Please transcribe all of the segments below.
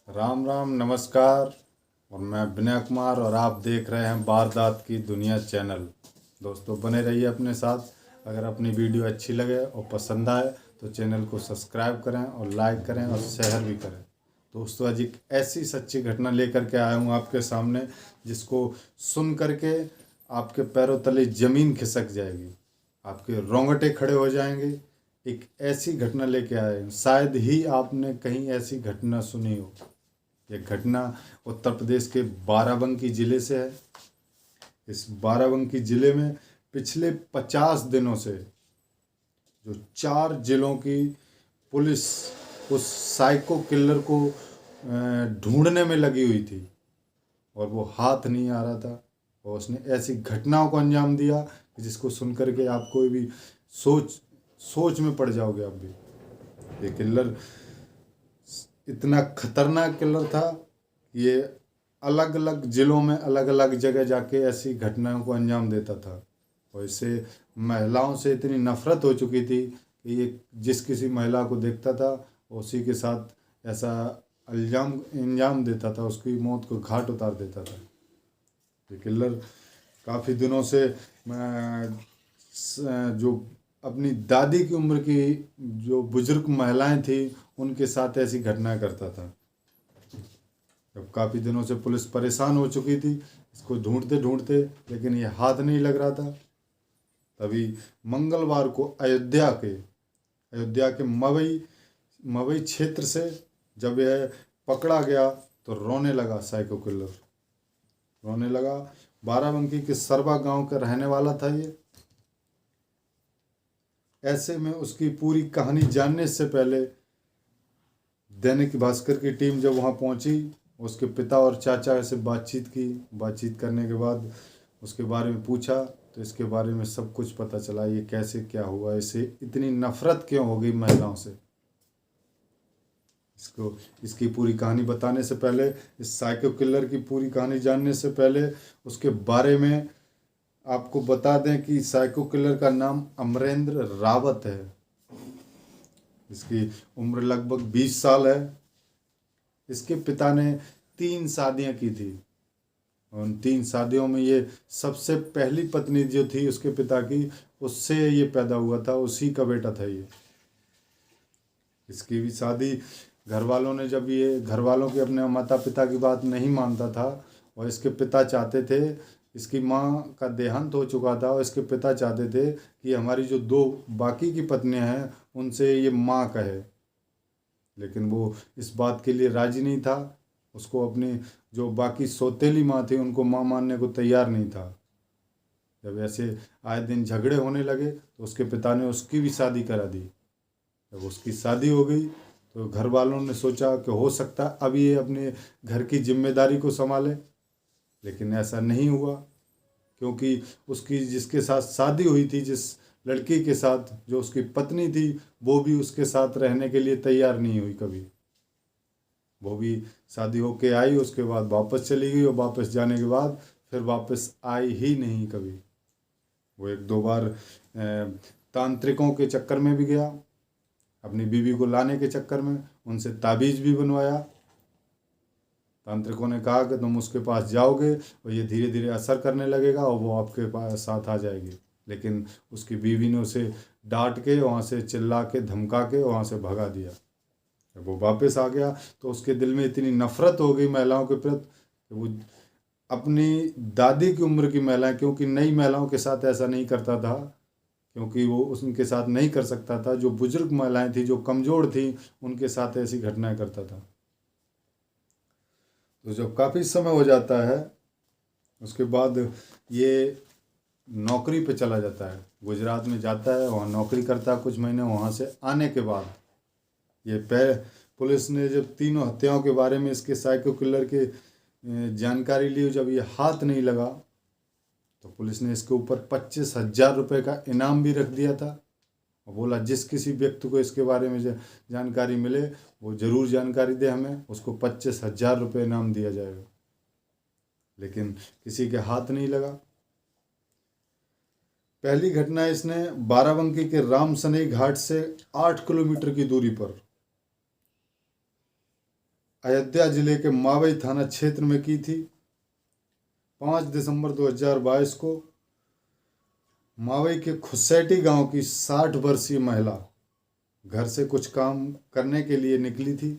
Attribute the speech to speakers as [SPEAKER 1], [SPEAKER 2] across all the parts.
[SPEAKER 1] राम राम नमस्कार। और मैं विनय कुमार और आप देख रहे हैं वारदात की दुनिया चैनल। दोस्तों बने रहिए अपने साथ। अगर अपनी वीडियो अच्छी लगे और पसंद आए तो चैनल को सब्सक्राइब करें और लाइक करें और शेयर भी करें। दोस्तों आज एक ऐसी सच्ची घटना लेकर के आया हूँ आपके सामने जिसको सुन करके आपके पैरों तले ज़मीन खिसक जाएगी, आपके रोंगटे खड़े हो जाएंगे। एक ऐसी घटना लेके आए हैं, शायद ही आपने कहीं ऐसी घटना सुनी हो। ये घटना उत्तर प्रदेश के बाराबंकी ज़िले से है। इस बाराबंकी ज़िले में पिछले 50 दिनों से जो 4 जिलों की पुलिस उस साइको किलर को ढूंढने में लगी हुई थी और वो हाथ नहीं आ रहा था। और उसने ऐसी घटनाओं को अंजाम दिया कि जिसको सुन करके आपको भी सोच में पड़ जाओगे आप भी। ये किलर इतना खतरनाक किलर था। ये अलग अलग ज़िलों में अलग अलग जगह जाके ऐसी घटनाओं को अंजाम देता था और इससे महिलाओं से इतनी नफ़रत हो चुकी थी कि ये जिस किसी महिला को देखता था उसी के साथ ऐसा अंजाम देता था, उसकी मौत को घाट उतार देता था। ये किलर काफ़ी दिनों से जो अपनी दादी की उम्र की जो बुजुर्ग महिलाएं थी उनके साथ ऐसी घटनाएं करता था। जब काफ़ी दिनों से पुलिस परेशान हो चुकी थी इसको ढूंढते ढूंढते, लेकिन ये हाथ नहीं लग रहा था। तभी मंगलवार को अयोध्या के मवई क्षेत्र से जब यह पकड़ा गया तो रोने लगा। साइको किलर रोने लगा। बाराबंकी के सरबा गांव का रहने वाला था ये। ऐसे में उसकी पूरी कहानी जानने से पहले दैनिक भास्कर की टीम जब वहाँ पहुँची, उसके पिता और चाचा से बातचीत करने के बाद उसके बारे में पूछा तो इसके बारे में सब कुछ पता चला। ये कैसे क्या हुआ, इसे इतनी नफ़रत क्यों हो गई महिलाओं से। इसकी पूरी कहानी बताने से पहले, इस साइको किलर की पूरी कहानी जानने से पहले उसके बारे में आपको बता दें कि साइको किलर का नाम अमरेंद्र रावत है। इसकी उम्र लगभग 20 साल है। इसके पिता ने 3 शादियां की थी। उन 3 शादियों में ये सबसे पहली पत्नी जो थी उसके पिता की, उससे ये पैदा हुआ था, उसी का बेटा था ये। इसकी भी शादी घर वालों के अपने माता पिता की बात नहीं मानता था और इसके पिता चाहते थे, इसकी माँ का देहांत हो चुका था और इसके पिता चाहते थे कि हमारी जो 2 बाकी की पत्नियां हैं उनसे ये माँ कहे, लेकिन वो इस बात के लिए राजी नहीं था। उसको अपनी जो बाकी सौतेली माँ थी उनको माँ मानने को तैयार नहीं था। जब ऐसे आए दिन झगड़े होने लगे तो उसके पिता ने उसकी भी शादी करा दी। जब उसकी शादी हो गई तो घर वालों ने सोचा कि हो सकता अब ये अपने घर की जिम्मेदारी को संभाले, लेकिन ऐसा नहीं हुआ क्योंकि उसकी जिसके साथ शादी हुई थी, जिस लड़की के साथ जो उसकी पत्नी थी, वो भी उसके साथ रहने के लिए तैयार नहीं हुई कभी। वो भी शादी होके आई, उसके बाद वापस चली गई और वापस जाने के बाद फिर वापस आई ही नहीं कभी। वो 1-2 बार तांत्रिकों के चक्कर में भी गया, अपनी बीवी को लाने के चक्कर में उनसे ताबीज़ भी बनवाया। तांत्रिकों ने कहा कि तुम उसके पास जाओगे और ये धीरे धीरे असर करने लगेगा और वो आपके पास साथ आ जाएगी, लेकिन उसकी बीवी ने उसे डांट के, वहाँ से चिल्ला के, धमका के वहाँ से भगा दिया। जब वो वापस आ गया तो उसके दिल में इतनी नफ़रत हो गई महिलाओं के प्रति कि वो अपनी दादी की उम्र की महिलाएं, क्योंकि नई महिलाओं के साथ ऐसा नहीं करता था, क्योंकि वो उनके साथ नहीं कर सकता था, जो बुजुर्ग महिलाएं थी, जो कमज़ोर थी, उनके साथ ऐसी घटनाएं करता था। तो जब काफ़ी समय हो जाता है उसके बाद ये नौकरी पे चला जाता है, गुजरात में जाता है, वहाँ नौकरी करता है कुछ महीने। वहाँ से आने के बाद ये पुलिस ने जब तीनों हत्याओं के बारे में इसके साइको किलर के जानकारी ली, जब ये हाथ नहीं लगा तो पुलिस ने इसके ऊपर 25,000 रुपये का इनाम भी रख दिया था और बोला जिस किसी व्यक्ति को इसके बारे में जानकारी मिले वो ज़रूर जानकारी दे, हमें उसको 25,000 रुपये इनाम दिया जाएगा। लेकिन किसी के हाथ नहीं लगा। पहली घटना इसने बाराबंकी के रामसनई घाट से 8 किलोमीटर की दूरी पर अयोध्या जिले के मावई थाना क्षेत्र में की थी। 5 दिसंबर 2022 को मावई के खुसैटी गांव की 60 वर्षीय महिला घर से कुछ काम करने के लिए निकली थी।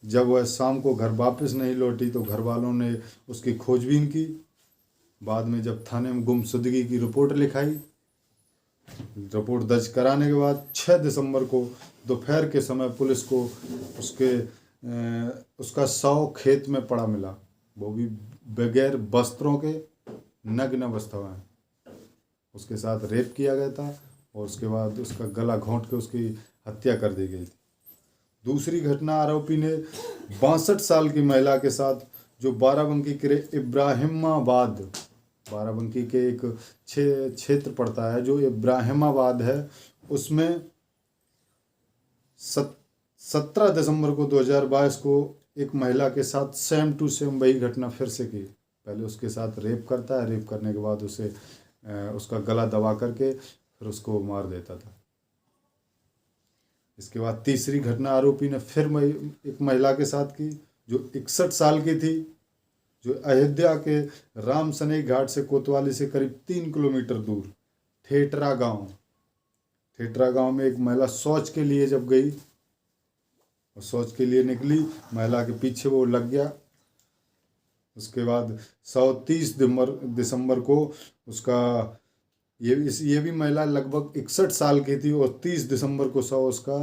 [SPEAKER 1] जब वह शाम को घर वापस नहीं लौटी तो घर वालों ने उसकी खोजबीन की। बाद में जब थाने में गुमशुदगी की रिपोर्ट लिखाई, रिपोर्ट दर्ज कराने के बाद 6 दिसंबर को दोपहर के समय पुलिस को उसका शव खेत में पड़ा मिला, वो भी बगैर वस्त्रों के, नग्न अवस्था में। उसके साथ रेप किया गया था और उसके बाद उसका गला घोंट के उसकी हत्या कर दी गई थी। दूसरी घटना, आरोपी ने 62 साल की महिला के साथ, जो बाराबंकी के इब्राहिमाबाद, बाराबंकी के एक क्षेत्र पड़ता है जो इब्राहिमाबाद है, उसमें 17 दिसंबर को 2022 को एक महिला के साथ सेम टू सेम वही घटना फिर से की। पहले उसके साथ रेप करता है, रेप करने के बाद उसे उसका गला दबा करके फिर उसको मार देता था। इसके बाद तीसरी घटना आरोपी ने फिर एक महिला के साथ की जो 61 साल की थी, जो अयोध्या के राम सनेई घाट से कोतवाली से करीब 3 किलोमीटर दूर ठेठरा गांव में एक महिला शौच के लिए जब गई और शौच के लिए निकली, महिला के पीछे वो लग गया। उसके बाद 30 दिसंबर को उसका ये भी महिला लगभग 61 साल की थी और 30 दिसंबर को शव उसका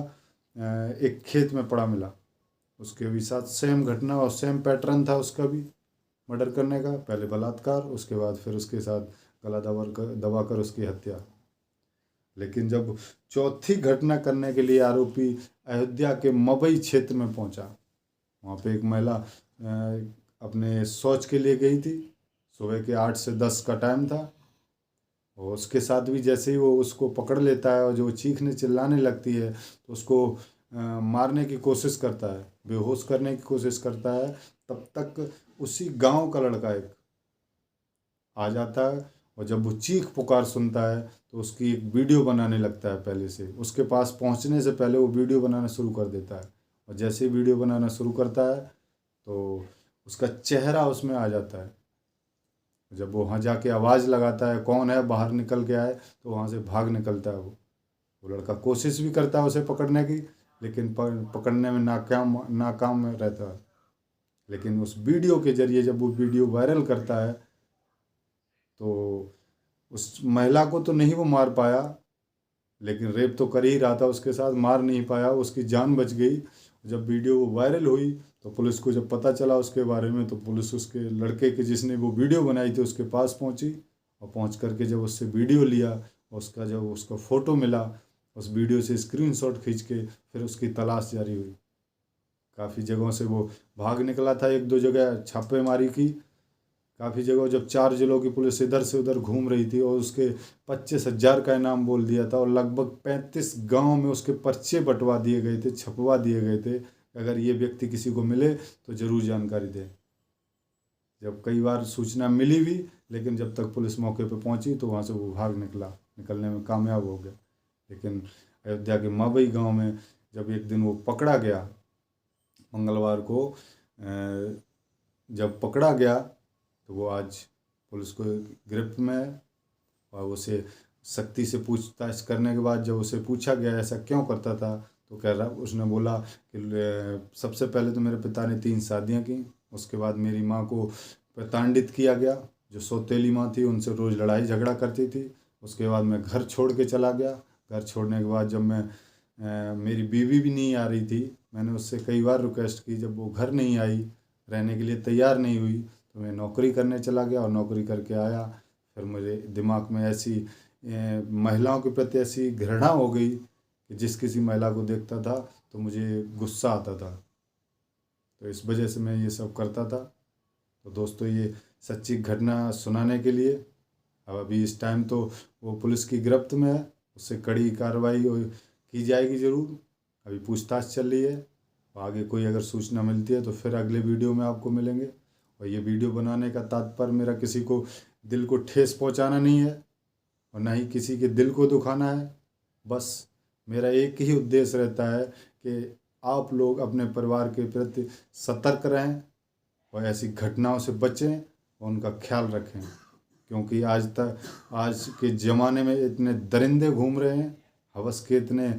[SPEAKER 1] एक खेत में पड़ा मिला। उसके भी साथ सेम घटना और सेम पैटर्न था उसका भी मर्डर करने का, पहले बलात्कार, उसके बाद फिर उसके साथ गला दबाकर उसकी हत्या। लेकिन जब चौथी घटना करने के लिए आरोपी अयोध्या के मवई क्षेत्र में पहुंचा, वहाँ पे एक महिला अपने शौच के लिए गई थी। सुबह के 8 से 10 का टाइम था और उसके साथ भी जैसे ही वो उसको पकड़ लेता है और जो चीखने चिल्लाने लगती है तो उसको मारने की कोशिश करता है, बेहोश करने की कोशिश करता है। तब तक उसी गांव का लड़का एक आ जाता है और जब वो चीख पुकार सुनता है तो उसकी एक वीडियो बनाने लगता है। पहले से उसके पास पहुंचने से पहले वो वीडियो बनाना शुरू कर देता है और जैसे ही वीडियो बनाना शुरू करता है तो उसका चेहरा उसमें आ जाता है। जब वो वहाँ जाके आवाज़ लगाता है कौन है, बाहर निकल के आए, तो वहाँ से भाग निकलता है। वो लड़का कोशिश भी करता है उसे पकड़ने की, लेकिन पकड़ने में नाकाम रहता है। लेकिन उस वीडियो के जरिए जब वो वीडियो वायरल करता है तो उस महिला को तो नहीं वो मार पाया, लेकिन रेप तो कर ही रहा था उसके साथ, मार नहीं पाया, उसकी जान बच गई। जब वीडियो वायरल हुई तो पुलिस को जब पता चला उसके बारे में तो पुलिस उसके लड़के के जिसने वो वीडियो बनाई थी उसके पास पहुंची और पहुंच करके जब उससे वीडियो लिया, जब उसका फ़ोटो मिला, उस वीडियो से स्क्रीनशॉट खींच के फिर उसकी तलाश जारी हुई। काफ़ी जगहों से वो भाग निकला था, 1-2 जगह छापेमारी की, काफ़ी जगह जब 4 जिलों की पुलिस इधर से उधर घूम रही थी और उसके 25,000 का इनाम बोल दिया था और लगभग 35 गांव में उसके पर्चे बंटवा दिए गए थे, छपवा दिए गए थे, अगर ये व्यक्ति किसी को मिले तो ज़रूर जानकारी दे। जब कई बार सूचना मिली भी, लेकिन जब तक पुलिस मौके पर पहुंची तो वहाँ से वो भाग निकलने में कामयाब हो गया। लेकिन अयोध्या के मावई गाँव में जब एक दिन वो पकड़ा गया, मंगलवार को जब पकड़ा गया तो वो आज पुलिस को गिरफ्त में है और उसे सख्ती से पूछताछ करने के बाद जब उसे पूछा गया ऐसा क्यों करता था तो कह रहा, उसने बोला कि सबसे पहले तो मेरे पिता ने 3 शादियां की, उसके बाद मेरी माँ को प्रताड़ित किया गया, जो सौतेली माँ थी उनसे रोज़ लड़ाई झगड़ा करती थी। उसके बाद मैं घर छोड़ के चला गया। घर छोड़ने के बाद जब मेरी बीवी भी नहीं आ रही थी, मैंने उससे कई बार रिक्वेस्ट की, जब वो घर नहीं आई, रहने के लिए तैयार नहीं हुई, तो मैं नौकरी करने चला गया और नौकरी करके आया। फिर मुझे दिमाग में ऐसी महिलाओं के प्रति ऐसी घृणा हो गई कि जिस किसी महिला को देखता था तो मुझे गुस्सा आता था, तो इस वजह से मैं ये सब करता था। तो दोस्तों, ये सच्ची घटना सुनाने के लिए अब अभी इस टाइम तो वो पुलिस की गिरफ्त में है, उससे कड़ी कार्रवाई की जाएगी ज़रूर। अभी पूछताछ चल रही है और आगे कोई अगर सूचना मिलती है तो फिर अगले वीडियो में आपको मिलेंगे। और ये वीडियो बनाने का तात्पर्य मेरा किसी को दिल को ठेस पहुंचाना नहीं है और ना ही किसी के दिल को दुखाना है। बस मेरा एक ही उद्देश्य रहता है कि आप लोग अपने परिवार के प्रति सतर्क रहें और ऐसी घटनाओं से बचें और उनका ख्याल रखें, क्योंकि आज के ज़माने में इतने दरिंदे घूम रहे हैं, हवस के इतने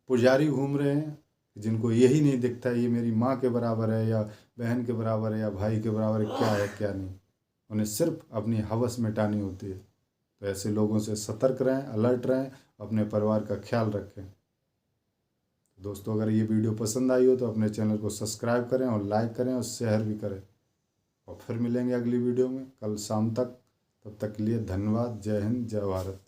[SPEAKER 1] पुजारी घूम रहे हैं जिनको यही नहीं दिखता ये मेरी माँ के बराबर है या बहन के बराबर है या भाई के बराबर है क्या नहीं। उन्हें सिर्फ अपनी हवस मिटानी होती है। तो ऐसे लोगों से सतर्क रहें, अलर्ट रहें, अपने परिवार का ख्याल रखें। दोस्तों, अगर ये वीडियो पसंद आई हो तो अपने चैनल को सब्सक्राइब करें और लाइक करें और शेयर भी करें। और फिर मिलेंगे अगली वीडियो में कल शाम तक। तब तक के लिए धन्यवाद। जय हिंद, जय भारत।